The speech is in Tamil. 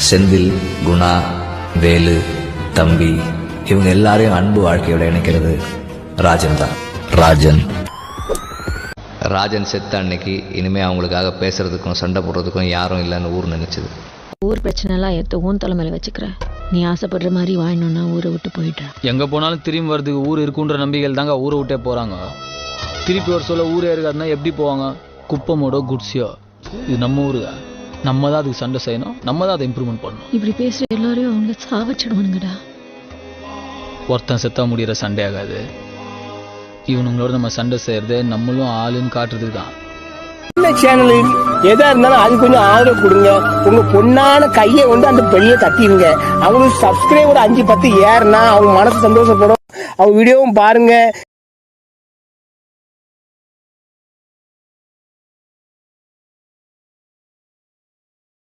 செந்தில், குணா, வேலு, தம்பி இவங்க எல்லாரையும் அன்பு வாழ்க்கையோட இணைக்கிறது ராஜன் தான். ராஜன் செத்த அன்னைக்கு இனிமே அவங்களுக்காக பேசுறதுக்கும் சண்டை போடுறதுக்கும் யாரும் இல்லைன்னு ஊர் நினைச்சது. ஊர் பிரச்சனைலாம் எடுத்து ஊன் தலைமையில வச்சுக்கிற. நீ ஆசைப்படுற மாதிரி வாழணும்னா ஊரை விட்டு போயிடுற. எங்க போனாலும் திரும்பி வரதுக்கு ஊர் இருக்குன்ற நம்பிக்கையில் தாங்க ஊரை விட்டே போறாங்க. திருப்பி ஒரு சொல்ல ஊரே இருக்காதுன்னா எப்படி போவாங்க? குப்பமோட குட்ஸியோ இது நம்ம ஊருங்க. நம்ம தான் அதுக்கு சண்டை செய்யணும், நம்ம தான் அதை இம்ப்ரூவ்மெண்ட் பண்ணணும். இப்படி பேசுற எல்லாரையும் அவங்க சாவச்சிடுவானுங்கடா. ஒருத்தன் செத்தா முடிகிற சண்டை ஆகாது. இவனுங்களோட நம்ம சண்டை செய்யறது நம்மளும் ஆளுன்னு காட்டுறதுக்கு தான். இந்த சேனலில் எதா இருந்தாலும் அது கொஞ்சம் ஆதரவு கொடுங்க. உங்க பொண்ணான கையை வந்து அந்த பெரிய தட்டிடுங்க. அவங்களுக்கு சப்ஸ்கிரைபர் 5-10 ஏறுனா அவங்க மனசு சந்தோஷப்படும். அவங்க வீடியோவும் பாருங்க.